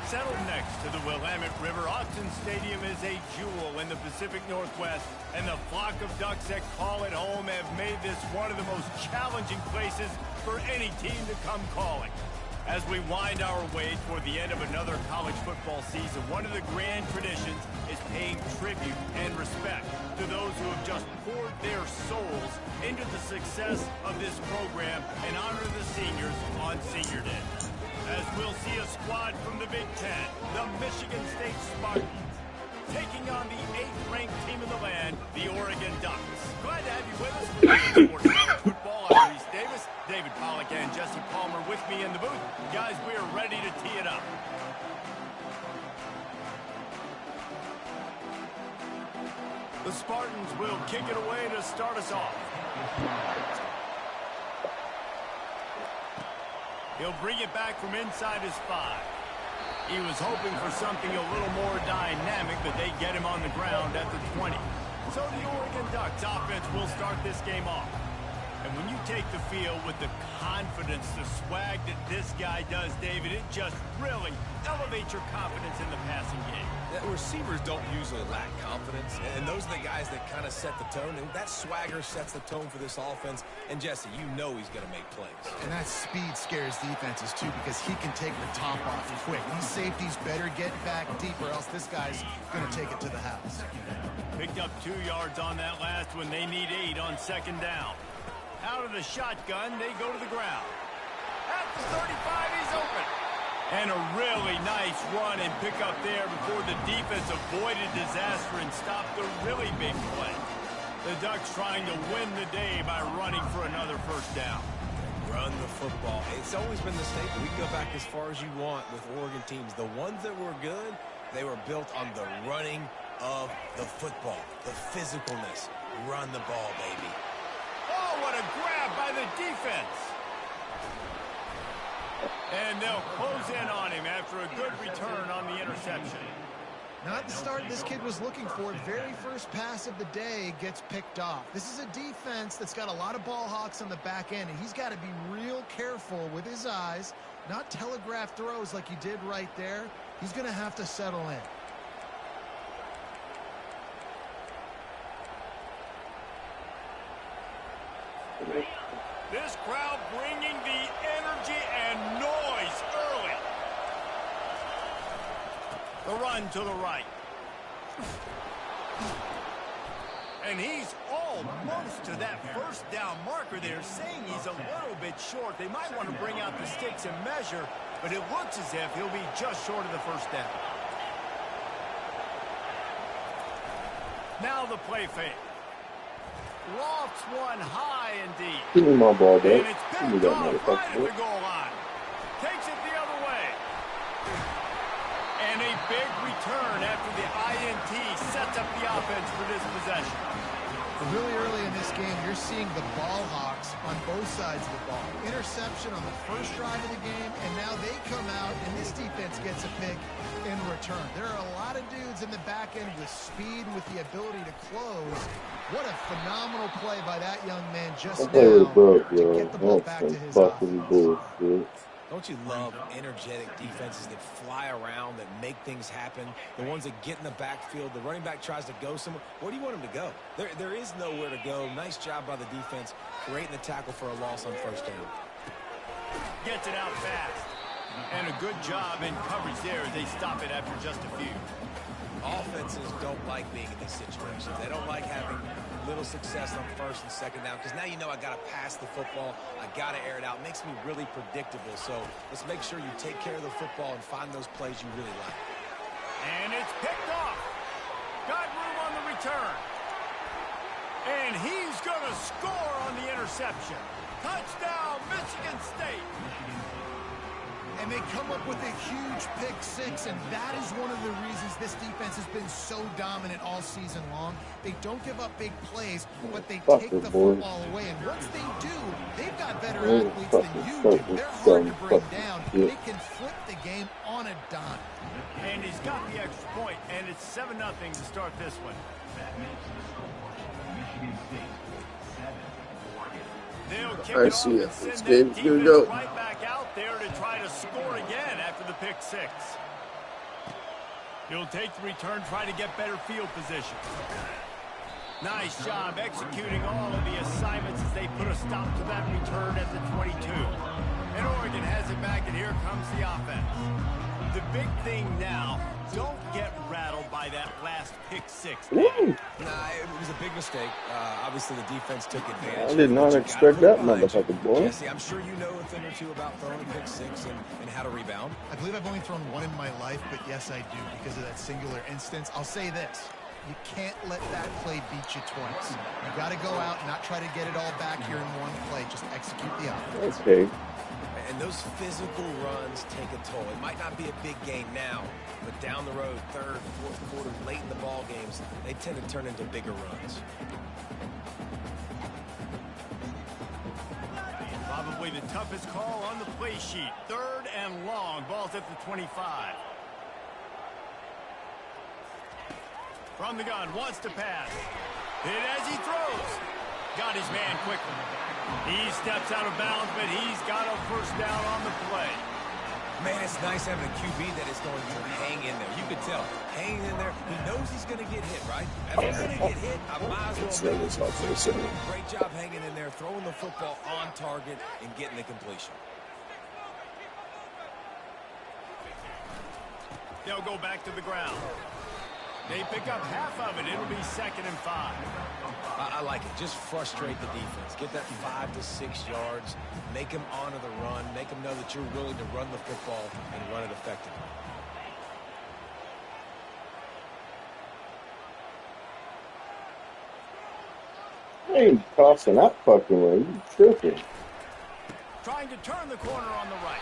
Settled next to the Willamette River, Autzen Stadium is a jewel in the Pacific Northwest, and the flock of Ducks that call it home have made this one of the most challenging places for any team to come calling. As we wind our way toward the end of another college football season, one of the grand traditions is paying tribute and respect to those who have just poured their souls into the success of this program and honor the seniors on Senior Day. As we'll see a squad from the Big Ten, the Michigan State Spartans, taking on the 8th-ranked team in the land, the Oregon Ducks. Glad to have you with us for Sports College Football. I'm Reese Davis, David Pollack, and Jesse Palmer with me in the booth. Guys, we are ready to tee it up. The Spartans will kick it away to start us off. He'll bring it back from inside his 5. He was hoping for something a little more dynamic, but they get him on the ground at the 20. So the Oregon Ducks offense will start this game off. And when you take the field with the confidence, the swag that this guy does, David, it just really elevates your confidence in the passing game. The receivers don't usually lack confidence, and those are the guys that kind of set the tone, and that swagger sets the tone for this offense. And Jesse, you know he's going to make plays. And that speed scares defenses too, because he can take the top off quick. These safeties better get back deep, or else this guy's going to take it to the house. Picked up 2 yards on that last one. They need 8 on 2nd down. Out of the shotgun, they go to the ground. At the 35, he's open. And a really nice run and pick up there before the defense avoided disaster and stopped the really big play. The Ducks trying to win the day by running for another 1st down. Run the football. It's always been the staple. We can go back as far as you want with Oregon teams. The ones that were good, they were built on the running of the football, the physicalness. Run the ball, baby. Oh, what a grab by the defense. And they'll close in on him after a good return on the interception. Not the start this kid was looking for. Very first pass of the day gets picked off. This is a defense that's got a lot of ball hawks on the back end, and he's got to be real careful with his eyes, not telegraph throws like he did right there. He's going to have to settle in. This crowd bringing the energy and noise early. The run to the right. And he's almost to that 1st down marker there, saying he's a little bit short. They might want to bring out the sticks and measure, but it looks as if he'll be just short of the 1st down. Now the play fake. Lofts one high and deep. Give me my ball back. And it's picked off right at the goal line. Takes it the other way. And a big return after the INT sets up the offense for this possession. Really early in this game, you're seeing the ball hawks on both sides of the ball. Interception on the 1st drive of the game, and now they come out, and this defense gets a pick in return. There are a lot of dudes in the back end with speed, with the ability to close. What a phenomenal play by that young man just now to get the ball back to his offense. Don't you love energetic defenses that fly around, that make things happen? The ones that get in the backfield, the running back tries to go somewhere. Where do you want him to go? There is nowhere to go. Nice job by the defense, creating the tackle for a loss on 1st down. Gets it out fast. And a good job in coverage there as they stop it after just a few. Offenses don't like being in these situations. They don't like having little success on 1st and 2nd down, because now you know I got to pass the football. I got to air it out. It makes me really predictable. So let's make sure you take care of the football and find those plays you really like. And it's picked off. Got room on the return. And he's going to score on the interception. Touchdown, Michigan State. And they come up with a huge pick 6, and that is one of the reasons this defense has been so dominant all season long. They don't give up big plays, but they take the football away. And once they do, they've got better athletes than you do. They're hard to bring down. They can flip the game on a dime. And he's got the extra point, and it's 7-0 to start this one. I see it. It's good. Here we go. Right back out there to try to score again after the pick 6. He'll take the return, try to get better field position. Nice job executing all of the assignments as they put a stop to that return at the 22. And Oregon has it back, and here comes the offense. The big thing now, don't get rattled by that last pick six. Nah, it was a big mistake. Obviously, the defense took advantage. I did not expect that motherfucker, boy. Jesse, I'm sure you know a thing or two about throwing a pick six and how to rebound. I believe I've only thrown one in my life, but yes, I do because of that singular instance. I'll say this. You can't let that play beat you twice. You got to go out and not try to get it all back here in one play. Just execute the offense. Okay. And those physical runs take a toll. It might not be a big game now, but down the road, third, fourth quarter, late in the ball games, they tend to turn into bigger runs. Probably the toughest call on the play sheet. Third and long. Ball's at the 25. From the gun, wants to pass. Hit as he throws. Got his man quickly. He steps out of bounds, but he's got a first down on the play. Man, it's nice having a QB that is going to hang in there. You could tell. Hanging in there. He knows he's going to get hit, right? If he's going to get hit, I might as well. Great job hanging in there, throwing the football on target, and getting the completion. They'll go back to the ground. They pick up half of it. It'll be 2nd and 5. I like it. Just frustrate the defense. Get that 5 to 6 yards. Make them honor the run. Make them know that you're willing to run the football and run it effectively. I ain't tossing that fucking way. You tripping. Trying to turn the corner on the right.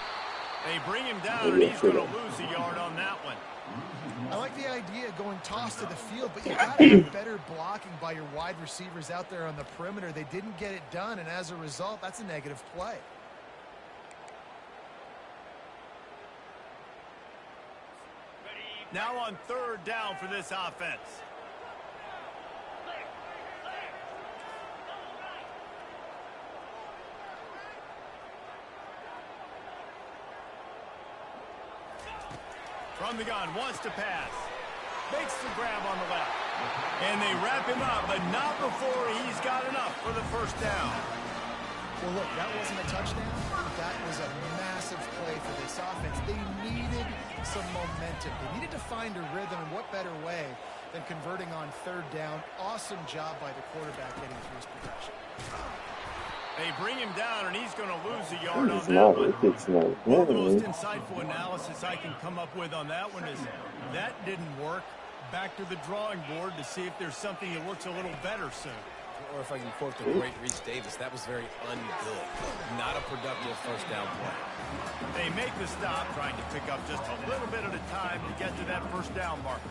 They bring him down, and he's going to lose a yard on that one. I like the idea of going toss to the field, but you got to have better blocking by your wide receivers out there on the perimeter. They didn't get it done, and as a result, that's a negative play. Now on 3rd down for this offense. From the gun, wants to pass. Makes the grab on the left. And they wrap him up, but not before he's got enough for the first down. Well, look, that wasn't a touchdown, but that was a massive play for this offense. They needed some momentum. They needed to find a rhythm, and what better way than converting on 3rd down. Awesome job by the quarterback getting through his progression. They bring him down, and he's going to lose a yard on that one. Well, the most insightful analysis I can come up with on that one is that didn't work. Back to the drawing board to see if there's something that works a little better soon. Or if I can quote the great Reese Davis, that was very ungood. Not a productive first down play. They make the stop, trying to pick up just a little bit at a time to get to that first down marker.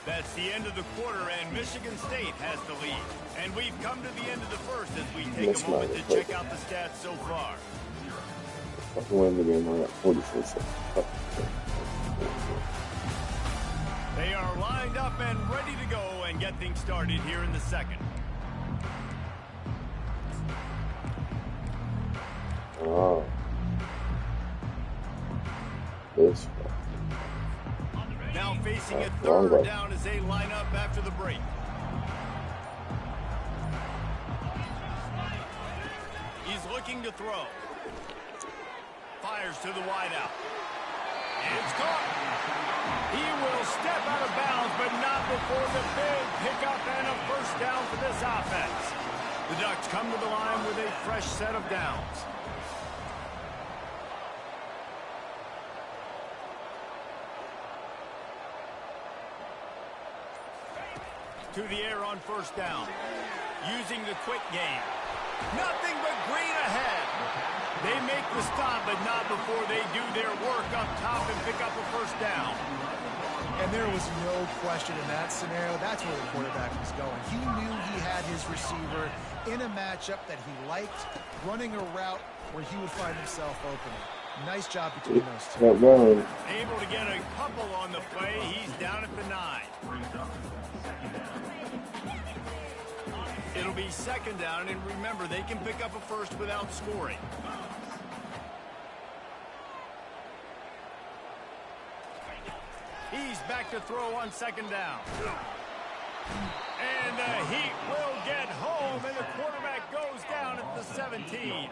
That's the end of the quarter, and Michigan State has the lead. And we've come to the end of the first as we take a moment to check out the stats so far. Win the game on that 46. They are lined up and ready to go and get things started here in the second. Oh. This. Now facing a 3rd down as they line up after the break. He's looking to throw. Fires to the wideout. It's caught. He will step out of bounds, but not before the big pickup and a first down for this offense. The Ducks come to the line with a fresh set of downs. To the air on first down. Using the quick game. Nothing but green ahead. They make the stop, but not before they do their work up top and pick up a first down. And there was no question in that scenario. That's where the quarterback was going. He knew he had his receiver in a matchup that he liked, running a route where he would find himself open. Nice job between those two. Able to get a couple on the play. He's down at the 9. It'll be second down, and remember, they can pick up a first without scoring. He's back to throw on second down. And the Heat will get home, and the quarterback goes down at the 17.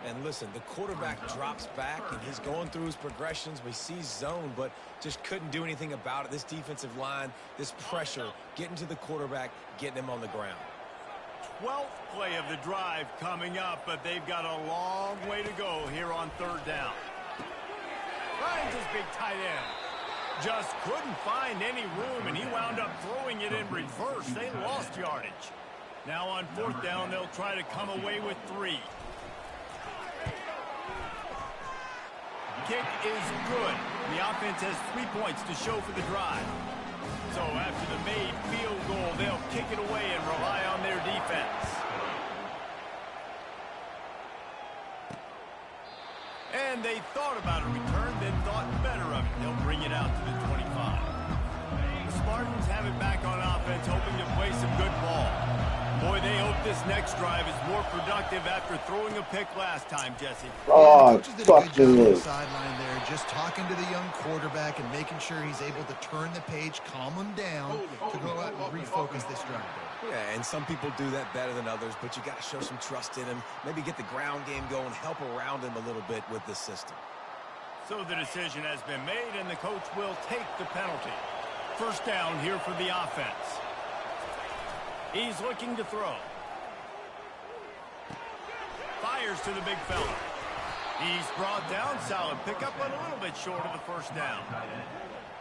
And listen, the quarterback drops back, and he's going through his progressions. We see zone, but just couldn't do anything about it. This defensive line, this pressure, getting to the quarterback, getting him on the ground. 12th play of the drive coming up, but they've got a long way to go here on third down. Finds his big tight end. Just couldn't find any room, and he wound up throwing it in reverse. They lost yardage. Now on fourth down, they'll try to come away with 3. Kick is good. The offense has 3 points to show for the drive. So after the made field goal, they'll kick it away and rely on their defense. And they thought about a return, then thought better of it. They'll bring it out to the 25. The Spartans have it back on offense, hoping to play some good ball. Boy, they hope this next drive is more productive after throwing a pick last time, Jesse. Oh, coaches did a good job on the fucking sideline there, just talking to the young quarterback and making sure he's able to turn the page, calm him down to go out and refocus this drive. Yeah, and some people do that better than others, but you got to show some trust in him. Maybe get the ground game going, help around him a little bit with this system. So the decision has been made, and the coach will take the penalty. First down here for the offense. He's looking to throw. Fires to the big fella. He's brought down, solid pickup, but a little bit short of the first down.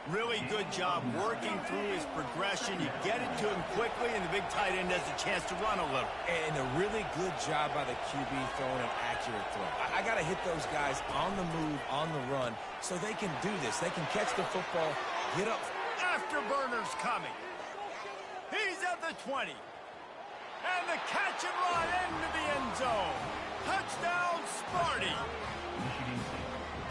Really good job working through his progression. You get it to him quickly, and the big tight end has a chance to run a little. And a really good job by the QB throwing an accurate throw. I got to hit those guys on the move, on the run, so they can do this. They can catch the football, get up. Afterburner's coming. He's at the 20. And the catch and run into the end zone. Touchdown, Sparty.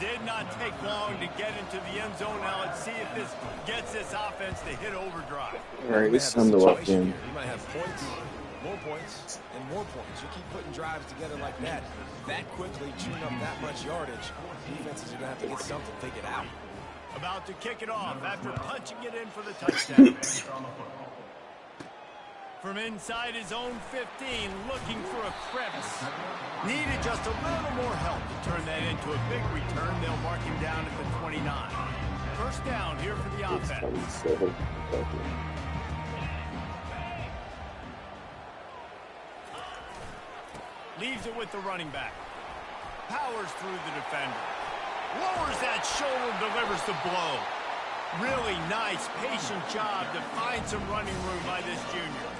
Did not take long to get into the end zone. Now let's see if this gets this offense to hit overdrive. All right, it's time to lock in. You might have points, and more points. You keep putting drives together like that quickly, chewing up that much yardage. Defenses are going to have to get something figured out. About to kick it off after punching it in for the touchdown. From inside his own 15, looking for a crevice. Needed just a little more help to turn that into a big return. They'll mark him down at the 29. First down here for the offense. Leaves it with the running back. Powers through the defender. Lowers that shoulder, delivers the blow. Really nice, patient job to find some running room by this junior.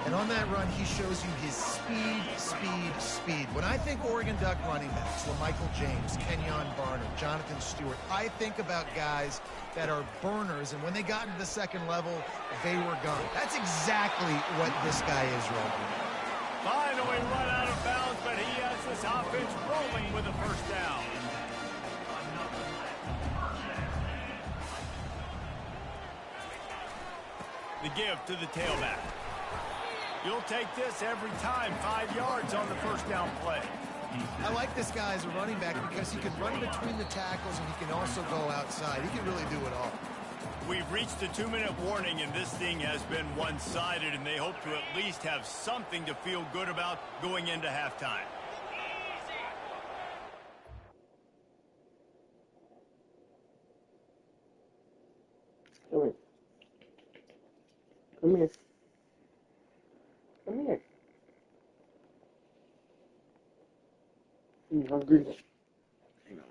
And on that run, he shows you his speed, speed, speed. When I think Oregon Duck running backs, LaMichael James, Kenyon Barner, Jonathan Stewart, I think about guys that are burners, and when they got into the second level, they were gone. That's exactly what this guy is right now. Finally run out of bounds, but he has this offense rolling with a first down. The give to the tailback. You'll take this every time. 5 yards on the first down play. I like this guy as a running back because he can run between the tackles and he can also go outside. He can really do it all. We've reached the 2-minute warning, and this thing has been one-sided, and they hope to at least have something to feel good about going into halftime. Come here. Come here. Come here. You hungry? Hang on.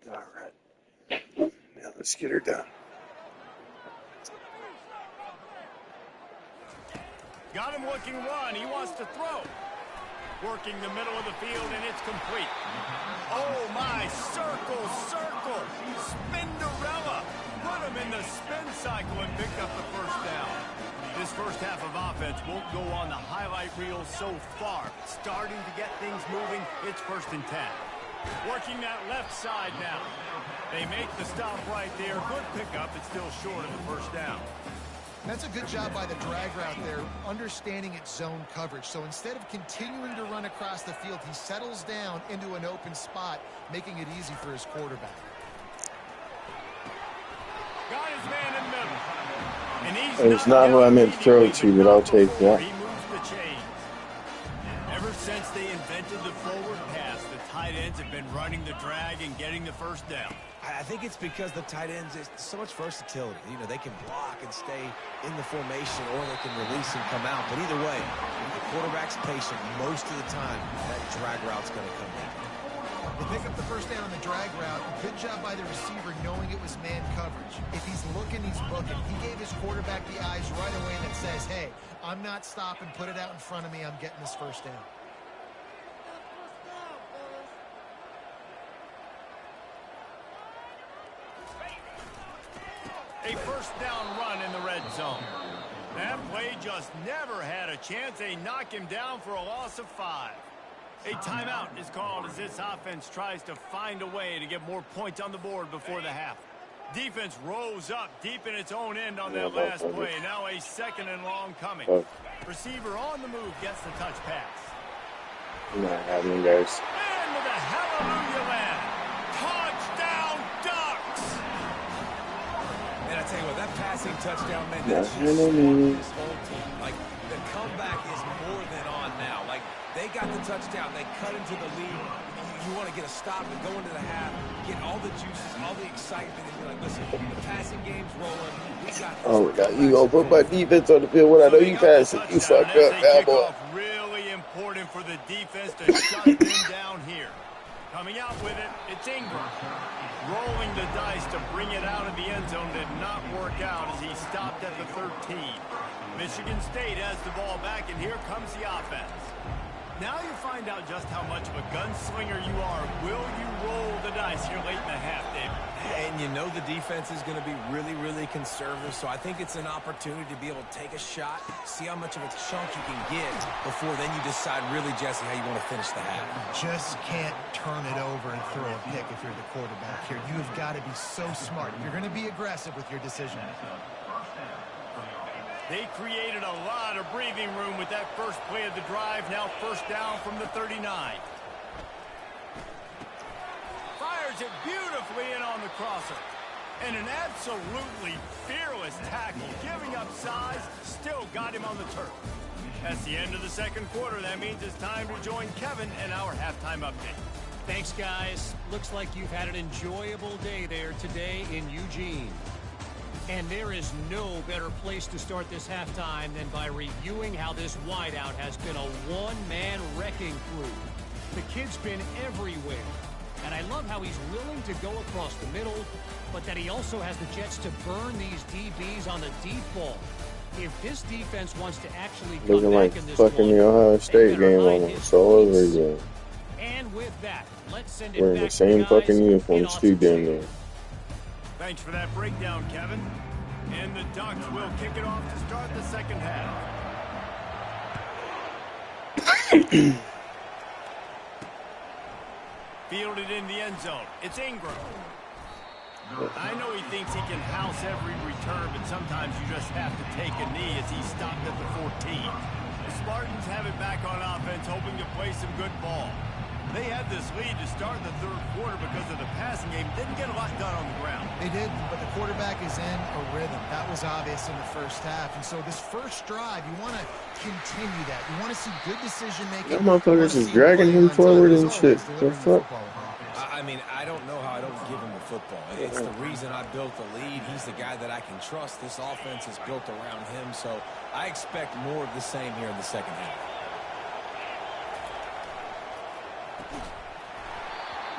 All right. Now let's get her done. Got him looking run. He wants to throw. Working the middle of the field, and it's complete. Oh, my. Circle, circle. Spinderella. Put him in the spin cycle and picked up the first down. This first half of offense won't go on the highlight reel so far. Starting to get things moving. It's 1st and 10. Working that left side now. They make the stop right there. Good pickup. It's still short of the first down. That's a good job by the drag route there, understanding its zone coverage. So instead of continuing to run across the field, he settles down into an open spot, making it easy for his quarterback. Got his man in the middle. And he's It's not who I meant to throw to, but I'll take that. He moves the chains. Ever since they invented the forward pass, the tight ends have been running the drag and getting the first down. I think it's because the tight ends, there's so much versatility. You know, they can block and stay in the formation, or they can release and come out. But either way, if the quarterback's patient most of the time, that drag route's going to come in. They pick up the first down on the drag route. Good job by the receiver knowing it was man coverage. If he's looking, he's booking. He gave his quarterback the eyes right away that says, hey, I'm not stopping. Put it out in front of me. I'm getting this first down. A first down run in the red zone. That play just never had a chance. They knock him down for a loss of 5. A timeout is called as this offense tries to find a way to get more points on the board before the half. Defense rose up deep in its own end on that last play. Now a 2nd and long coming. Receiver on the move gets the touch pass. Not happening, guys. Into the hallelujah land. Touchdown Ducks! And I tell you what, that passing touchdown, man, Yeah, that's just I know sparked me. this whole team. Like, the comeback is more than on now. Like, they got the touchdown. They cut into the lead. You want to get a stop and go into the half, get all the juices, all the excitement, and be like, listen, the passing game's rolling. We got this. Oh, God, you gonna put my defense on the field when I know you pass it. You fucked up, bad boy. Really important for the defense to shut them down here. Coming out with it, it's Ingram. Rolling the dice to bring it out of the end zone did not work out as he stopped at the 13. Michigan State has the ball back, and here comes the offense. Now you find out just how much of a gunslinger you are. Will you roll the dice here late in the half, David? And you know the defense is going to be really, really conservative, so I think it's an opportunity to be able to take a shot, see how much of a chunk you can get before then you decide really, Jesse, how you want to finish the half. Just can't turn it over and throw a pick if you're the quarterback here. You have got to be so smart. You're going to be aggressive with your decision. They created a lot of breathing room with that first play of the drive. Now first down from the 39. Fires it beautifully in on the crosser. And an absolutely fearless tackle. Giving up size, still got him on the turf. That's the end of the second quarter. That means it's time to join Kevin in our halftime update. Thanks, guys. Looks like you've had an enjoyable day there today in Eugene. And there is no better place to start this halftime than by reviewing how this wideout has been a one-man wrecking crew. The kid's been everywhere. And I love how he's willing to go across the middle, but that he also has the jets to burn these DBs on the deep ball. If this defense wants to actually come Looking like back in this fucking one, the Ohio they State better game hide on his us all over points. again. And with that, let's send it Wearing back the to same guys fucking in uniforms too, Austin damn City. near. Thanks for that breakdown, Kevin. And the Ducks will kick it off to start the second half. Fielded in the end zone. It's Ingram. I know he thinks he can house every return, but sometimes you just have to take a knee as he stopped at the 14. The Spartans have it back on offense, hoping to play some good ball. They had this lead to start the third quarter because of the passing game. Didn't get a lot done on the ground. They did, but the quarterback is in a rhythm. That was obvious in the first half. And so this first drive, you want to continue that. You want to see good decision-making. That motherfucker's just dragging him forward and shit. The fuck? I mean, I don't know how I don't give him the football. It's the reason built the lead. He's the guy that I can trust. This offense is built around him, so I expect more of the same here in the second half.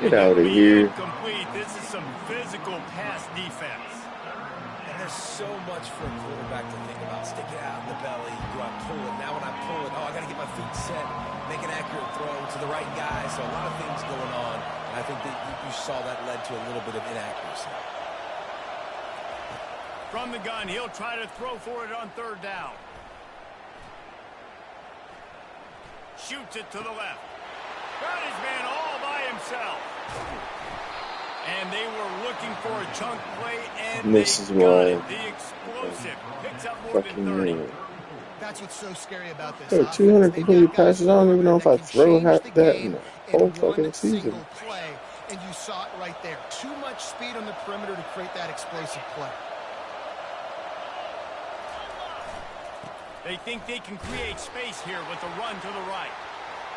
Get out of here. Complete. This is some physical pass defense. And there's so much for a quarterback to think about. Stick it out in the belly. Do I pull it? Now when I pull it, I got to get my feet set. Make an accurate throw to the right guy. So a lot of things going on. And I think that you saw that led to a little bit of inaccuracy. From the gun, he'll try to throw for it on third down. Shoots it to the left. Got his man all by himself. And they were looking for a chunk play, and this they is got why it. The explosive picks up more than 30. That's what's so scary about this. There are 200 completed passes. I don't even know if I throw half that in the whole fucking season. Play, and you saw it right there. Too much speed on the perimeter to create that explosive play. They think they can create space here with a run to the right.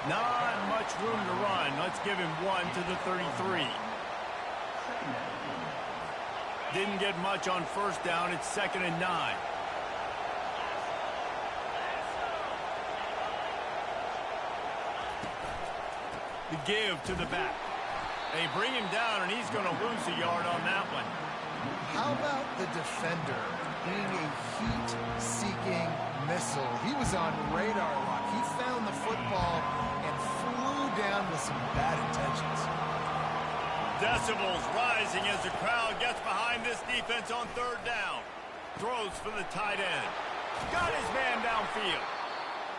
Not much room to run. Let's give him one to the 33. Didn't get much on first down. It's 2nd and 9. The give to the back. They bring him down, and he's going to lose a yard on that one. How about the defender being a heat-seeking missile? He was on radar lock. He found the football and flew down with some bad intentions. Decibels rising as the crowd gets behind this defense on third down. Throws for the tight end. Got his man downfield.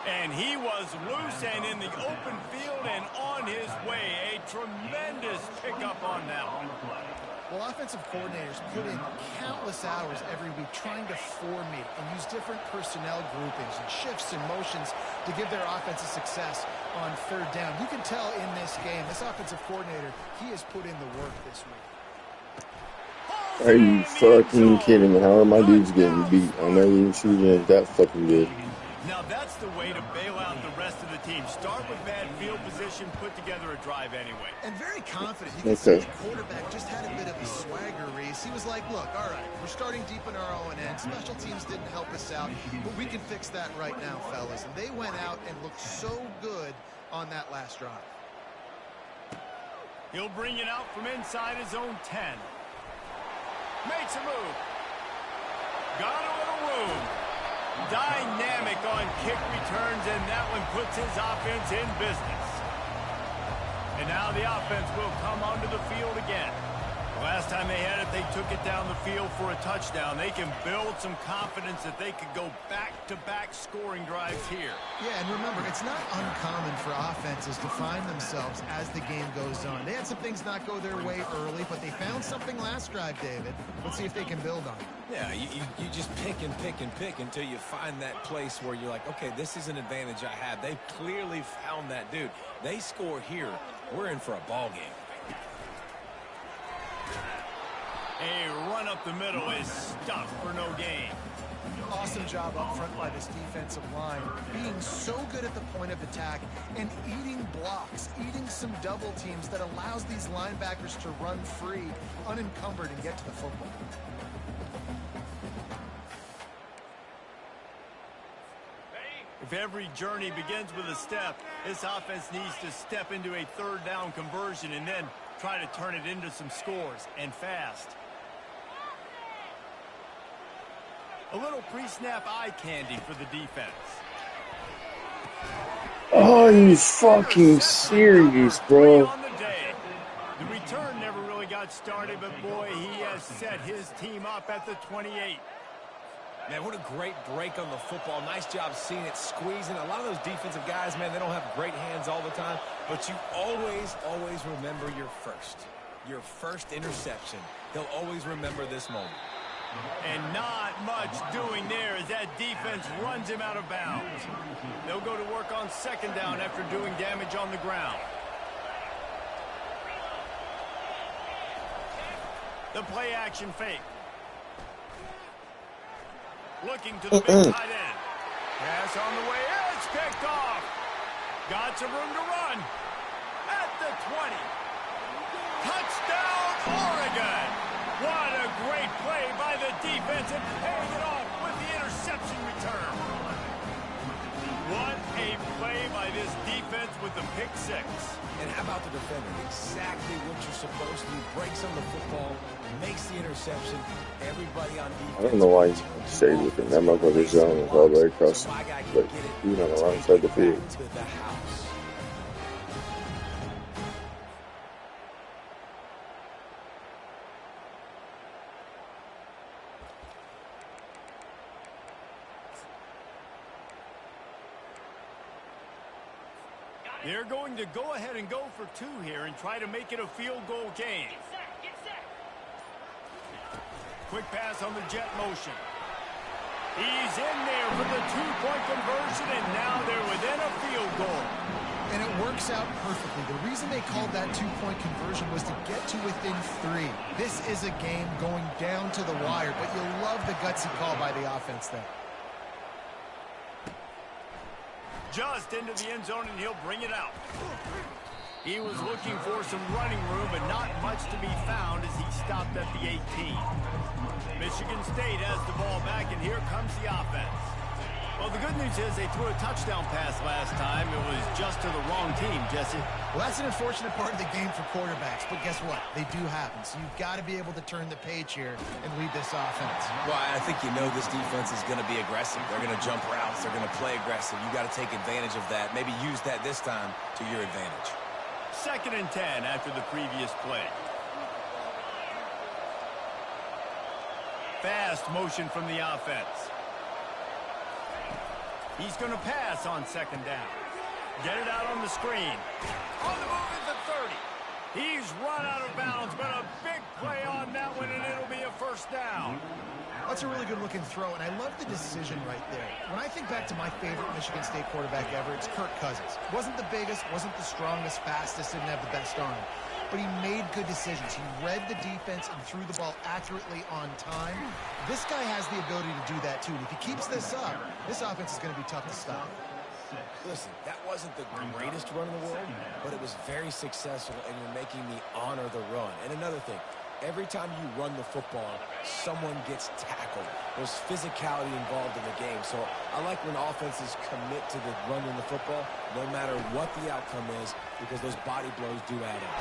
And he was loose and in the open field and on his way. A tremendous pickup on that one. Well, offensive coordinators put in countless hours every week trying to formate and use different personnel groupings and shifts and motions to give their offensive success on third down. You can tell in this game, this offensive coordinator, he has put in the work this week. Are you fucking kidding me? How are my dudes getting beat? I know you shooting is that fucking good. Now that's the way to bail out the rest of the team. Start with bad field position, put together a drive anyway. And very confident. You can see the quarterback just had a bit of a swagger race. He was like, look, all right, we're starting deep in our own end. Special teams didn't help us out, but we can fix that right now, fellas. And they went out and looked so good on that last drive. He'll bring it out from inside his own 10. Makes a move. Got a little room. Dynamic on kick returns, and that one puts his offense in business. And now the offense will come onto the field again. The last time they had it, they took it down the field for a touchdown. They can build some confidence that they could go back-to-back scoring drives here. Yeah, and remember, it's not uncommon for offenses to find themselves as the game goes on. They had some things not go their way early, but they found something last drive, David. Let's see if they can build on it. Yeah, you just pick and pick and pick until you find that place where you're like, okay, this is an advantage I have. They clearly found that dude. They score here. We're in for a ball game. A run up the middle is stuffed for no gain. Awesome job up front by this defensive line, being so good at the point of attack and eating blocks, eating some double teams that allows these linebackers to run free, unencumbered, and get to the football. If every journey begins with a step, this offense needs to step into a third down conversion and then try to turn it into some scores, and fast. A little pre-snap eye candy for the defense. Oh, you fucking serious, bro? The return never really got started, but boy, he has set his team up at the 28. Man, what a great break on the football. Nice job seeing it, squeezing. A lot of those defensive guys, man, they don't have great hands all the time, but you always remember your first interception. They'll always remember this moment. And not much doing there as that defense runs him out of bounds. They'll go to work on second down after doing damage on the ground. The play action fake. Looking to the big tight end. Pass on the way. It's picked off. Got some room to run. At the 20. Touchdown, Oregon. What a great defense and paying it off with the interception return. What a play by this defense with the pick six. And how about the defender? Exactly what you're supposed to do. Breaks on the football, makes the interception. Everybody on defense. I don't know why he stayed with him. That motherfucker's zone was all the way across, like, he's on the wrong side of the field. To the house. They're going to go ahead and go for two here and try to make it a field goal game. Quick pass on the jet motion. He's in there for the two-point conversion, and now they're within a field goal. And it works out perfectly. The reason they called that two-point conversion was to get to within 3. This is a game going down to the wire, but you'll love the gutsy call by the offense there. Just into the end zone, and he'll bring it out. He was looking for some running room, but not much to be found as he stopped at the 18. Michigan State has the ball back, and here comes the offense. Well, the good news is they threw a touchdown pass last time. It was just to the wrong team, Jesse. Well, that's an unfortunate part of the game for quarterbacks, but guess what? They do happen, so you've got to be able to turn the page here and lead this offense. Well, I think you know this defense is going to be aggressive. They're going to jump routes. They're going to play aggressive. You got to take advantage of that. Maybe use that this time to your advantage. 2nd and 10 after the previous play. Fast motion from the offense. He's going to pass on 2nd down. Get it out on the screen. On the move at the 30. He's run out of bounds, but a big play on that one, and it'll be a first down. That's a really good-looking throw, and I love the decision right there. When I think back to my favorite Michigan State quarterback ever, it's Kirk Cousins. Wasn't the biggest, wasn't the strongest, fastest, didn't have the best arm. But he made good decisions. He read the defense and threw the ball accurately on time. This guy has the ability to do that, too. And if he keeps this up, this offense is going to be tough to stop. Listen, that wasn't the greatest run in the world, but it was very successful, and you're making me honor the run. And another thing, every time you run the football, someone gets tackled. There's physicality involved in the game. So I like when offenses commit to the running the football, no matter what the outcome is, because those body blows do add up.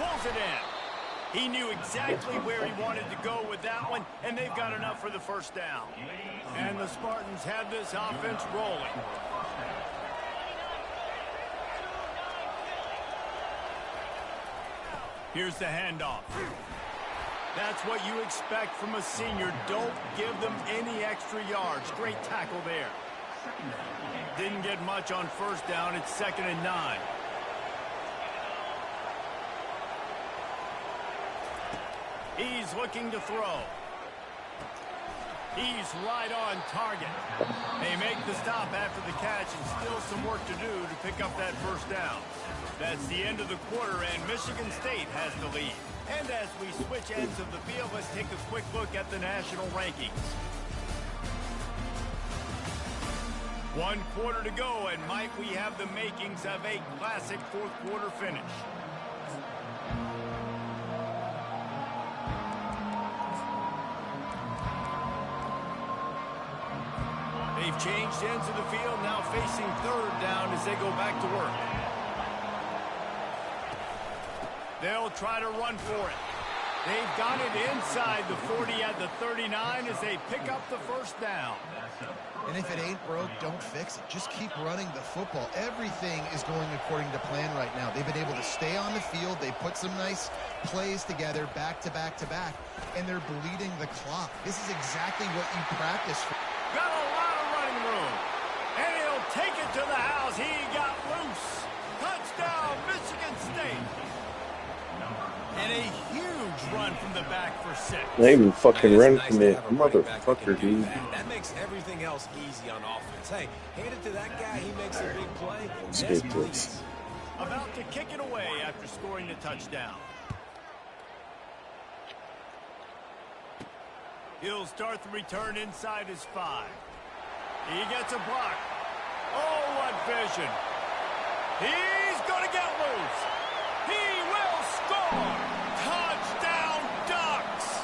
Pulls it in. He knew exactly where he wanted to go with that one, and they've got enough for the first down. And the Spartans have this offense rolling. Here's the handoff. That's what you expect from a senior. Don't give them any extra yards. Great tackle there. Didn't get much on first down. It's 2nd and 9. He's looking to throw. He's right on target. They make the stop after the catch, and still some work to do to pick up that first down. That's the end of the quarter, and Michigan State has the lead. And as we switch ends of the field, let's take a quick look at the national rankings. 1 quarter to go, and might we have the makings of a classic fourth quarter finish. They've changed ends of the field, now facing 3rd down as they go back to work. They'll try to run for it. They've got it inside the 40 at the 39 as they pick up the first down. And if it ain't broke, don't fix it. Just keep running the football. Everything is going according to plan right now. They've been able to stay on the field. They put some nice plays together back to back to back, and they're bleeding the clock. This is exactly what you practice for. Got a lot of running room, and he'll take it to the house. He got loose. Touchdown, Michigan State. And a huge run from the back for 6. They even fucking run from it. Motherfucker, dude. That makes everything else easy on offense. Hey, hand it to that guy. He makes a big play. Let's Yes, get please. this. About to kick it away after scoring the touchdown. He'll start the return inside his 5. He gets a block. Oh, what vision. He's going to get loose. He will score. Touchdown, Ducks.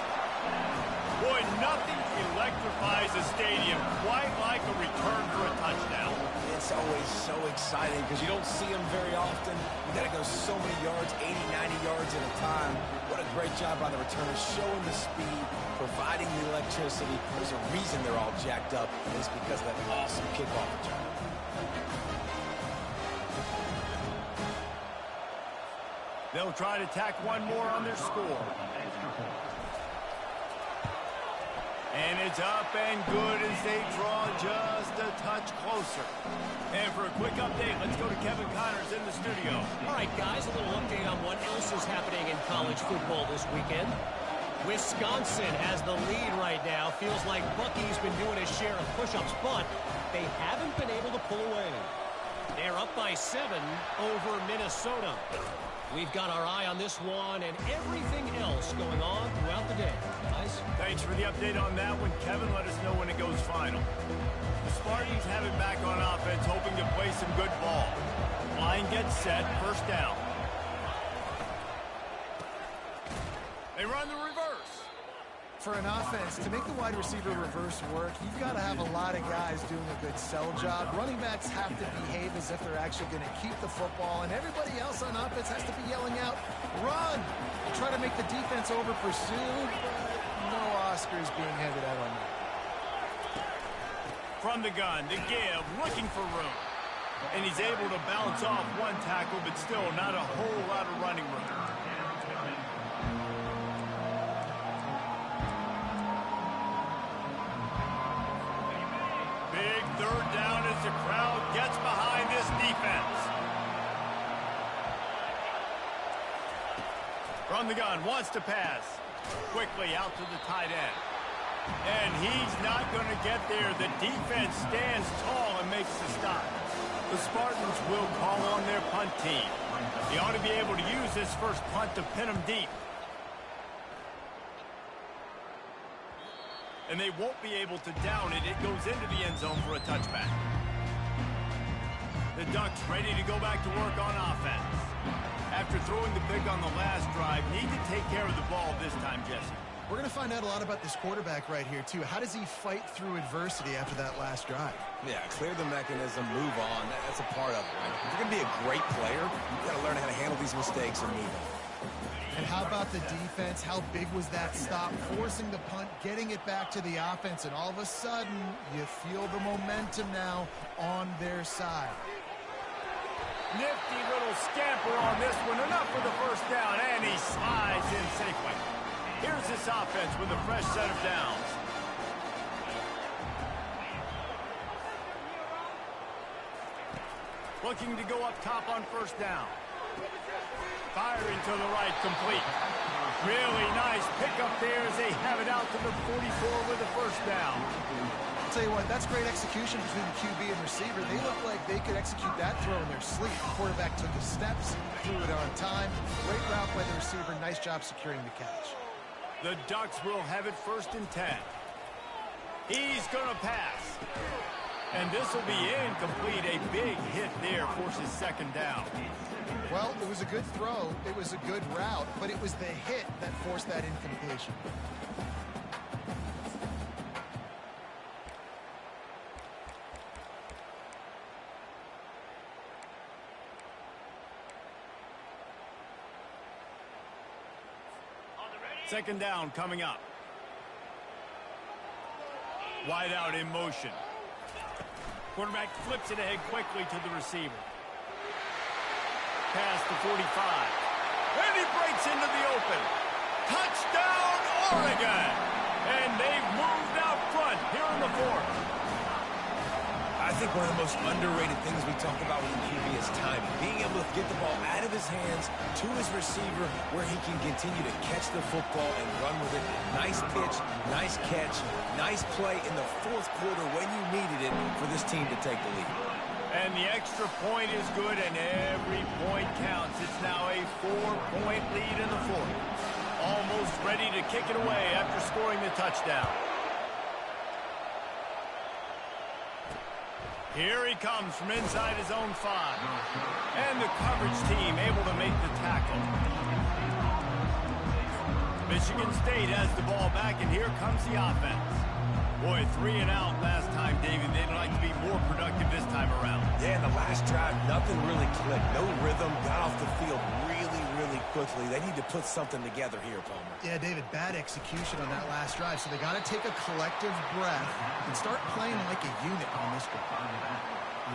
Boy, nothing exciting because you don't see them very often. You got to go so many yards, 80, 90 yards at a time. What a great job by the returners, showing the speed, providing the electricity. There's a reason they're all jacked up, and it's because of that awesome kickoff return. They'll try to tack one more on their score. And it's up and good as they draw just a touch closer. And for a quick update, let's go to Kevin Connors in the studio. All right, guys, a little update on what else is happening in college football this weekend. Wisconsin has the lead right now. Feels like Bucky's been doing his share of push-ups, but they haven't been able to pull away. They're up by 7 over Minnesota. We've got our eye on this one and everything else going on throughout the day. Nice. Thanks for the update on that one, Kevin. Let us know when it goes final. The Spartans have it back on offense, hoping to play some good ball. Line gets set, first down. They run the reverse. For an offense, to make the wide receiver reverse work, you've got to have a lot of guys doing a good sell job. Running backs have to behave as if they're actually going to keep the football, and everybody else on offense has to be yelling out, run! Try to make the defense over-pursue, but no Oscars being handed out on that. From the gun, to give, looking for room. And he's able to bounce off one tackle, but still not a whole lot of running room. Third down as the crowd gets behind this defense. From the gun, wants to pass. Quickly out to the tight end. And he's not going to get there. The defense stands tall and makes the stop. The Spartans will call on their punt team. They ought to be able to use this first punt to pin them deep. And they won't be able to down it. It goes into the end zone for a touchback. The Ducks ready to go back to work on offense. After throwing the pick on the last drive, need to take care of the ball this time, Jesse. We're going to find out a lot about this quarterback right here, too. How does he fight through adversity after that last drive? Yeah, clear the mechanism, move on. That's a part of it, right? If you're going to be a great player, you've got to learn how to handle these mistakes and move on. And how about the defense? How big was that stop? Forcing the punt, getting it back to the offense, and all of a sudden, you feel the momentum now on their side. Nifty little scamper on this one. Enough for the first down, and he slides in safely. Here's this offense with a fresh set of downs. Looking to go up top on first down. Firing to the right, complete. Really nice pickup there as they have it out to the 44 with the first down. I'll tell you what, that's great execution between the QB and receiver. They look like they could execute that throw in their sleep. The quarterback took his steps, threw it on time. Great route by the receiver. Nice job securing the catch. The Ducks will have it 1st and 10. He's going to pass. And this will be incomplete. A big hit there forces 2nd down. Well, it was a good throw. It was a good route, but it was the hit that forced that incompletion. Second down coming up. Wide out in motion. Quarterback flips it ahead quickly to the receiver. Pass to 45. And he breaks into the open. Touchdown, Oregon! And they've moved out front here in the 4th. I think one of the most underrated things we talk about with the QB is timing. Being able to get the ball out of his hands to his receiver where he can continue to catch the football and run with it. Nice pitch, nice catch, nice play in the 4th quarter when you needed it for this team to take the lead. And the extra point is good, and every point counts. It's now a 4-point lead in the 4th. Almost ready to kick it away after scoring the touchdown. Here he comes from inside his own 5. And the coverage team able to make the tackle. Michigan State has the ball back, and here comes the offense. Boy, 3 and out last time, David. They'd like to be more productive this time around. Yeah, in the last drive, nothing really clicked. No rhythm, got off the field really quickly. They need to put something together here, Palmer. Yeah, David, bad execution on that last drive, so they got to take a collective breath and start playing like a unit on this one.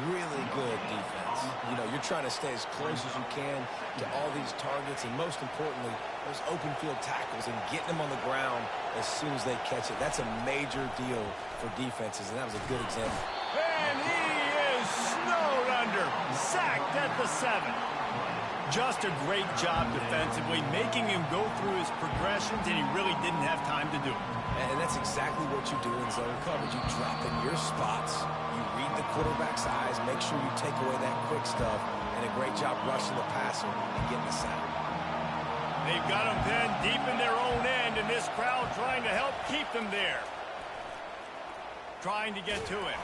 Really good defense. You know, you're trying to stay as close as you can to all these targets, and most importantly, those open field tackles and getting them on the ground as soon as they catch it. That's a major deal for defenses, and that was a good example. And he is snowed under, sacked at the 7. Just a great job defensively, making him go through his progressions, and he really didn't have time to do it. And that's exactly what you do in zone coverage. You drop in your spots, you read the quarterback's eyes, make sure you take away that quick stuff, and a great job rushing the passer and getting the sack. They've got him then deep in their own end, and this crowd trying to help keep them there. Trying to get to him.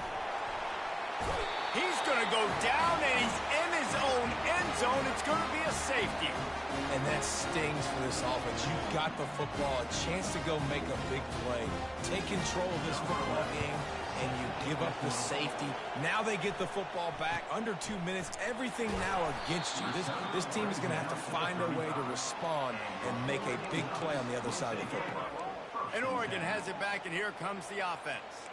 He's going to go down, and he's in his own end zone. It's going to be a safety. And that stings for this offense. You've got the football, a chance to go make a big play. Take control of this football game, and you give up the safety. Now they get the football back. Under 2 minutes, everything now against you. This team is going to have to find a way to respond and make a big play on the other side of the football. And Oregon has it back, and here comes the offense.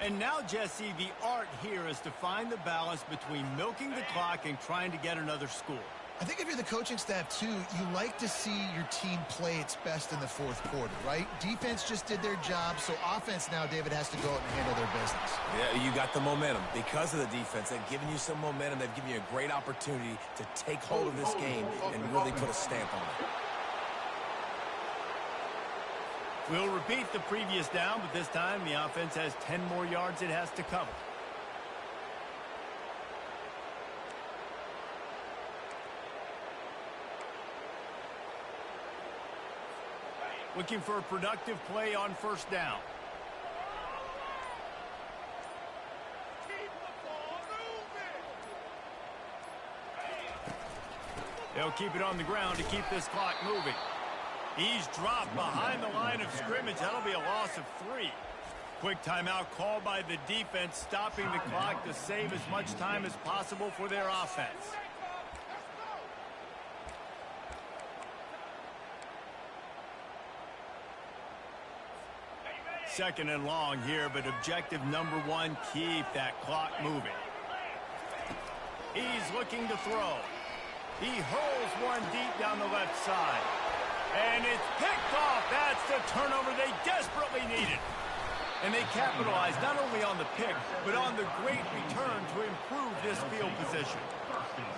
And now, Jesse, the art here is to find the balance between milking the clock and trying to get another score. I think if you're the coaching staff, too, you like to see your team play its best in the fourth quarter, right? Defense just did their job, so offense now, David, has to go out and handle their business. Yeah, you got the momentum. Because of the defense, they've given you some momentum. They've given you a great opportunity to take hold of this game and really put a stamp on it. We'll repeat the previous down, but this time the offense has 10 more yards it has to cover. Looking for a productive play on first down. They'll keep it on the ground to keep this clock moving. He's dropped behind the line of scrimmage. That'll be a loss of 3. Quick timeout called by the defense, stopping the clock to save as much time as possible for their offense. Second and long here, but objective number 1, keep that clock moving. He's looking to throw. He hurls one deep down the left side. And it's picked off. That's the turnover they desperately needed. And they capitalized not only on the pick, but on the great return to improve this field position.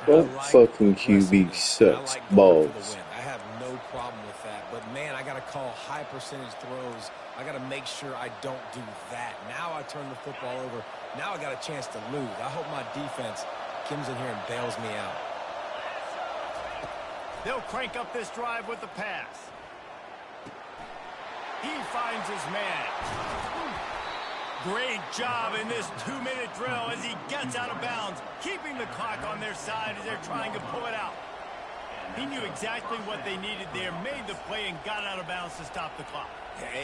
That fucking QB sucks balls. I have no problem with that. But, man, I got to call high percentage throws. I got to make sure I don't do that. Now I turn the football over. Now I got a chance to lose. I hope my defense comes in here and bails me out. They'll crank up this drive with the pass. He finds his man. Great job in this 2-minute drill as he gets out of bounds, keeping the clock on their side as they're trying to pull it out. He knew exactly what they needed there, made the play, and got out of bounds to stop the clock.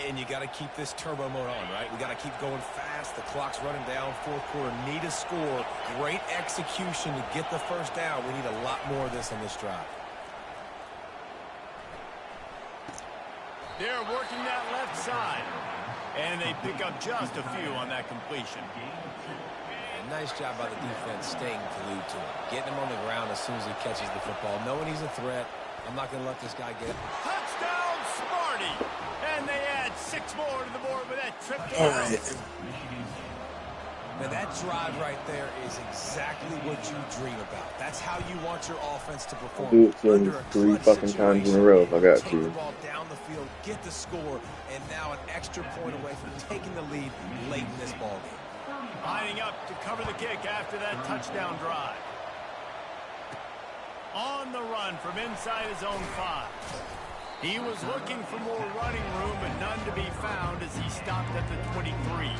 And you got to keep this turbo mode on, right? We got to keep going fast. The clock's running down. Fourth quarter, need a score. Great execution to get the first down. We need a lot more of this on this drive. They're working that left side. And they pick up just a few on that completion. And nice job by the defense staying glued to him. Getting him on the ground as soon as he catches the football. Knowing he's a threat. I'm not going to let this guy get it. Touchdown, Smarty! And they add 6 more to the board with that trip to the house. Now that drive right there is exactly what you dream about. That's how you want your offense to perform. Do it to him 3 fucking times in a row if I got Take to. the ball down the field, get the score, and now an extra point away from taking the lead late in this ball game. Lining up to cover the kick after that touchdown drive. On the run from inside his own 5. He was looking for more running room, but none to be found as he stopped at the 23.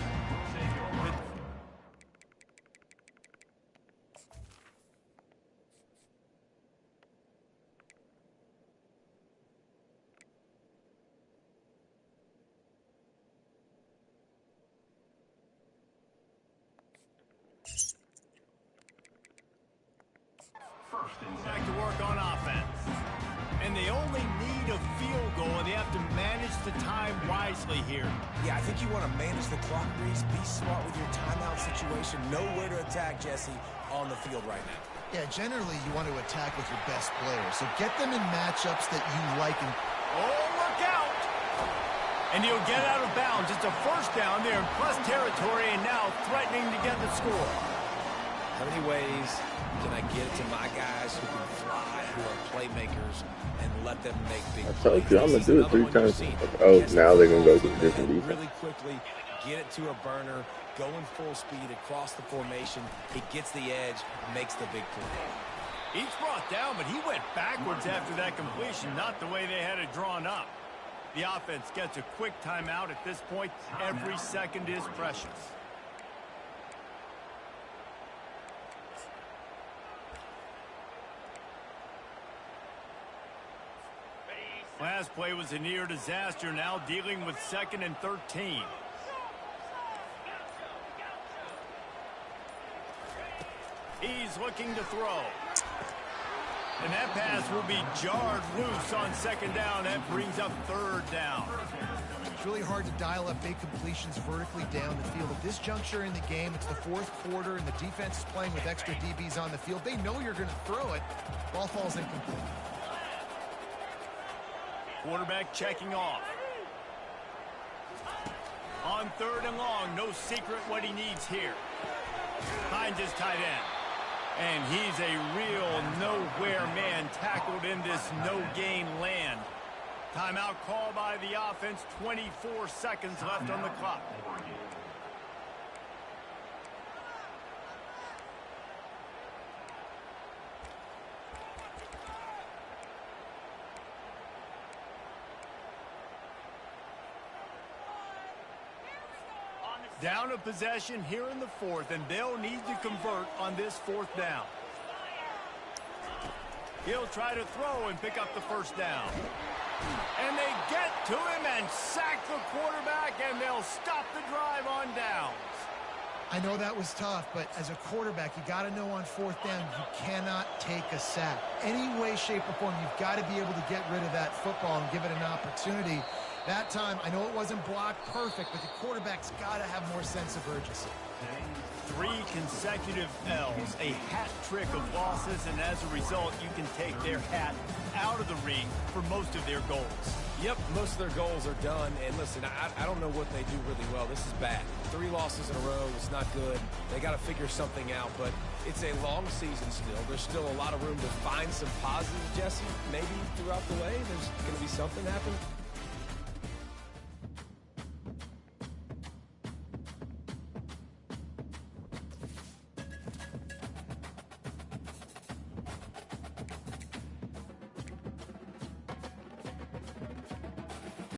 Back to work on offense. And they only need a field goal, and they have to manage the time wisely here. Yeah, I think you want to manage the clock, Reese. Be smart with your timeout situation. Know where to attack, Jesse, on the field right now. Yeah, generally you want to attack with your best players. So get them in matchups that you like. Oh, look out! And he'll get out of bounds. It's a first down there in plus territory, and now threatening to get the score. How many ways can I get it to my guys who can fly, who are playmakers, and let them make big plays? I told you I'm going to do it 3 times. Oh, now they're going to go to a different defense. Really quickly, get it to a burner, going full speed across the formation. He gets the edge, makes the big play. Each brought down, but he went backwards after that completion, not the way they had it drawn up. The offense gets a quick timeout at this point. Every second is precious. Last play was a near disaster, now dealing with 2nd and 13. He's looking to throw. And that pass will be jarred loose on 2nd down. That brings up 3rd down. It's really hard to dial up big completions vertically down the field. At this juncture in the game, it's the 4th quarter, and the defense is playing with extra DBs on the field. They know you're going to throw it. Ball falls incomplete. Quarterback checking off. On 3rd and long, no secret what he needs here. Finds his tight end. And he's a real nowhere man tackled in this no-gain land. Timeout call by the offense, 24 seconds left on the clock. Down a possession here in the 4th, and they'll need to convert on this 4th down. He'll try to throw and pick up the 1st down. And they get to him and sack the quarterback, and they'll stop the drive on downs. I know that was tough, but as a quarterback, you got to know on 4th down, you cannot take a sack. Any way, shape, or form, you've got to be able to get rid of that football and give it an opportunity. That time, I know it wasn't blocked perfect, but the quarterback's got to have more sense of urgency. 3 consecutive L's, a hat trick of losses, and as a result, you can take their hat out of the ring for most of their goals. Yep, most of their goals are done. And listen, I don't know what they do really well. This is bad. 3 losses in a row is not good. They got to figure something out, but it's a long season still. There's still a lot of room to find some positives, Jesse. Maybe throughout the way, there's going to be something happen.